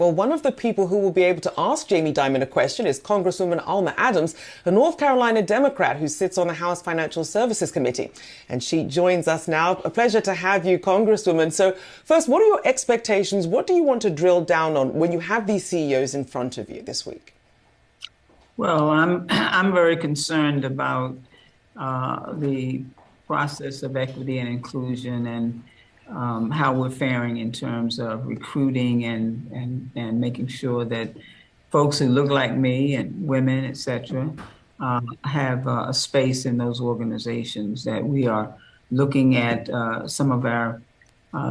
Well, one of the people who will be able to ask Jamie Dimon a question is Congresswoman Alma Adams, a North Carolina Democrat who sits on the House Financial Services Committee. And she joins us now. A pleasure to have you, Congresswoman. So first, what are your expectations? What do you want to drill down on when you have these CEOs in front of you this week? Well, I'm very concerned about the process of equity and inclusion and how we're faring in terms of recruiting and making sure that folks who look like me and women, et cetera, have a space in those organizations, that we are looking at some of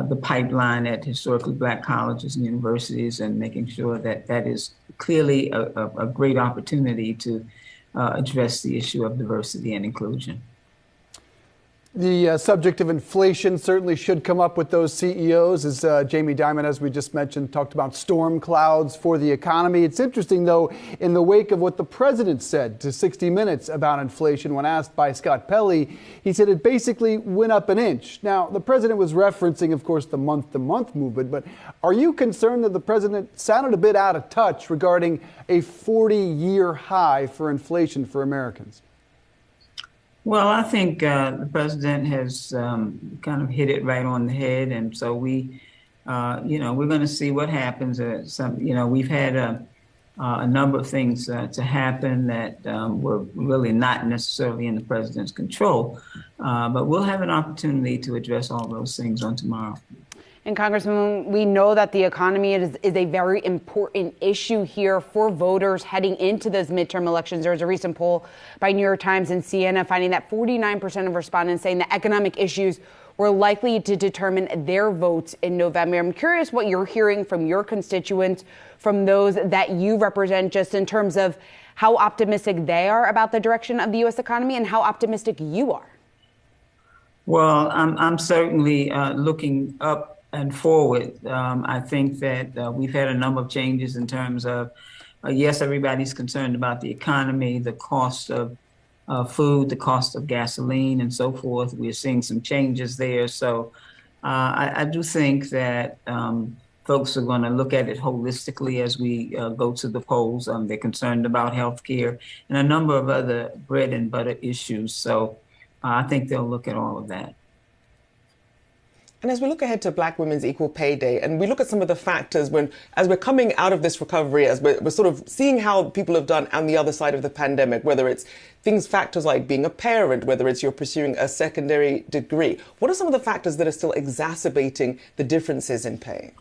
the pipeline at historically Black colleges and universities and making sure that that is clearly a great opportunity to address the issue of diversity and inclusion. The subject of inflation certainly should come up with those CEOs, as Jamie Dimon, as we just mentioned, talked about storm clouds for the economy. It's interesting, though, in the wake of what the president said to 60 Minutes about inflation when asked by Scott Pelley, he said it basically went up an inch. Now, the president was referencing, of course, the month-to-month movement, but are you concerned that the president sounded a bit out of touch regarding a 40-year high for inflation for Americans? Well, I think the president has kind of hit it right on the head, and so we're going to see what happens. We've had a number of things to happen that were really not necessarily in the president's control, but we'll have an opportunity to address all those things on tomorrow. And Congresswoman, we know that the economy is a very important issue here for voters heading into those midterm elections. There was a recent poll by New York Times and Siena finding that 49% of respondents saying that economic issues were likely to determine their votes in November. I'm curious what you're hearing from your constituents, from those that you represent, just in terms of how optimistic they are about the direction of the U.S. economy and how optimistic you are. Well, I'm certainly looking up and forward. I think that we've had a number of changes in terms of, yes, everybody's concerned about the economy, the cost of food, the cost of gasoline, and so forth. We're seeing some changes there. So I do think that folks are going to look at it holistically as we go to the polls. They're concerned about health care and a number of other bread and butter issues. So I think they'll look at all of that. And as we look ahead to Black Women's Equal Pay Day, and we look at some of the factors as we're coming out of this recovery, as we're sort of seeing how people have done on the other side of the pandemic, whether it's factors like being a parent, whether it's you're pursuing a secondary degree, what are some of the factors that are still exacerbating the differences in pay?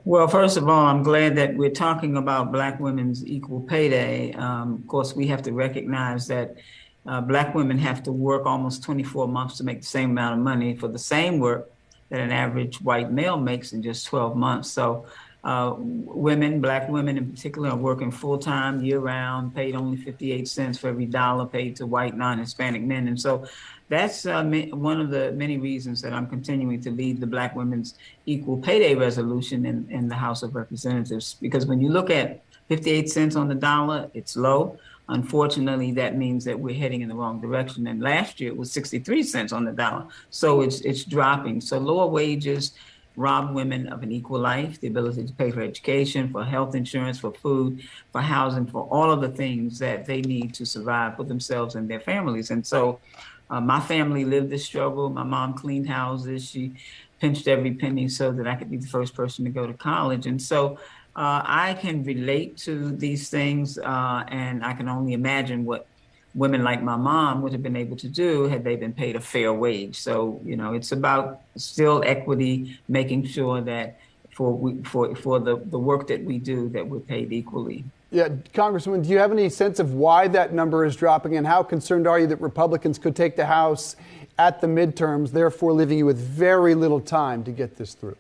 Well, first of all, I'm glad that we're talking about Black Women's Equal Pay Day. Of course, we have to recognize that Black women have to work almost 24 months to make the same amount of money for the same work that an average white male makes in just 12 months. So women, Black women in particular, are working full-time, year-round, paid only 58 cents for every dollar paid to white non-Hispanic men. And so that's one of the many reasons that I'm continuing to lead the Black Women's Equal Pay Day resolution in the House of Representatives. Because when you look at 58 cents on the dollar, it's low. Unfortunately, that means that we're heading in the wrong direction. And last year it was 63 cents on the dollar. So it's dropping. So lower wages rob women of an equal life, the ability to pay for education, for health insurance, for food, for housing, for all of the things that they need to survive for themselves and their families. And so my family lived this struggle. My mom cleaned houses. She pinched every penny so that I could be the first person to go to college. And so I can relate to these things, and I can only imagine what women like my mom would have been able to do had they been paid a fair wage. So, it's about still equity, making sure that for the work that we do, that we're paid equally. Yeah, Congresswoman, do you have any sense of why that number is dropping, and how concerned are you that Republicans could take the House at the midterms, therefore leaving you with very little time to get this through?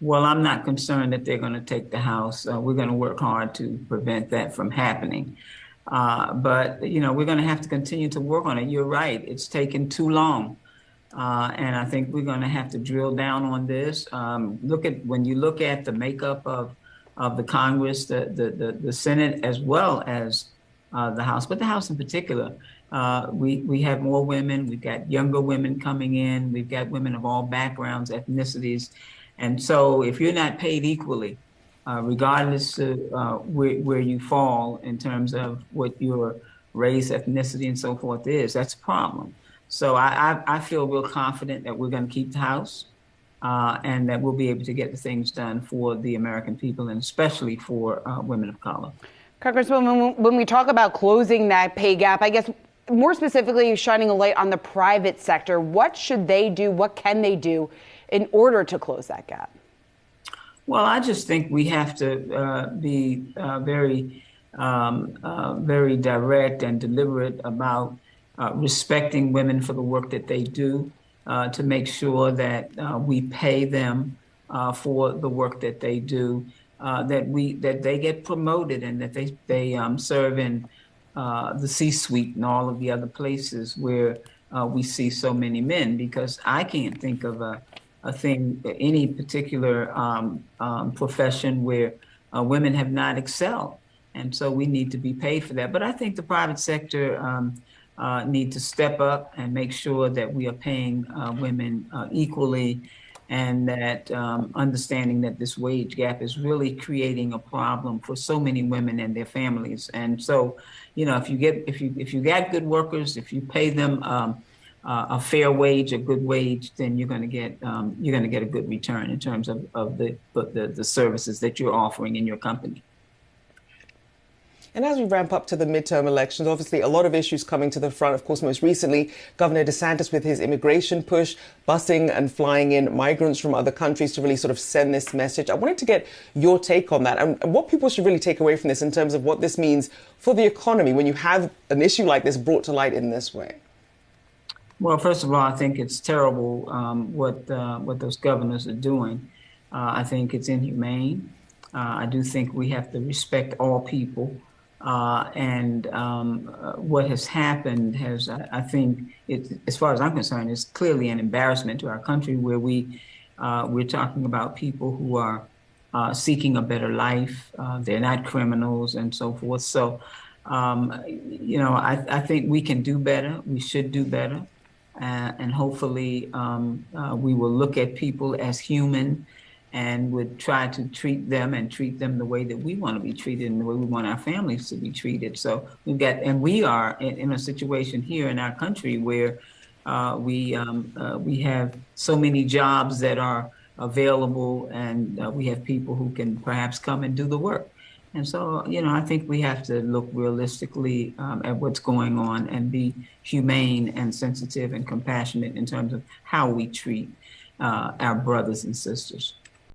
Well, I'm not concerned that they're going to take the House. We're going to work hard to prevent that from happening. But we're going to have to continue to work on it. You're right. It's taken too long. And I think we're going to have to drill down on this. When you look at the makeup of the Congress, the Senate, as well as the House, but the House in particular, we have more women. We've got younger women coming in. We've got women of all backgrounds, ethnicities. And so if you're not paid equally, regardless of where you fall in terms of what your race, ethnicity, and so forth is. That's a problem. So I feel real confident that we're going to keep the House and that we'll be able to get the things done for the American people and especially for women of color. Congresswoman, when we talk about closing that pay gap, I guess more specifically shining a light on the private sector, what should they do? What can they do in order to close that gap? Well, I just think we have to be very direct and deliberate about respecting women for the work that they do, to make sure that we pay them for the work that they do, that they get promoted and that they serve in the C-suite and all of the other places where we see so many men. Because I can't think of any particular profession where women have not excelled. And so we need to be paid for that. But I think the private sector need to step up and make sure that we are paying women equally, and that understanding that this wage gap is really creating a problem for so many women and their families. And so, if you got good workers, if you pay them a fair wage, a good wage, then you're going to get a good return in terms of the services that you're offering in your company. And as we ramp up to the midterm elections, obviously a lot of issues coming to the front. Of course, most recently, Governor DeSantis with his immigration push, busing and flying in migrants from other countries to really sort of send this message. I wanted to get your take on that and what people should really take away from this in terms of what this means for the economy when you have an issue like this brought to light in this way. Well, first of all, I think it's terrible what those governors are doing. I think it's inhumane. I do think we have to respect all people. What has happened has, I think, as far as I'm concerned, is clearly an embarrassment to our country, where we're talking about people who are seeking a better life. They're not criminals and so forth. So, I think we can do better. We should do better. And hopefully we will look at people as human and would try to treat them the way that we want to be treated and the way we want our families to be treated. So we are in a situation here in our country where we have so many jobs that are available, and we have people who can perhaps come and do the work. And so, I think we have to look realistically at what's going on and be humane and sensitive and compassionate in terms of how we treat our brothers and sisters.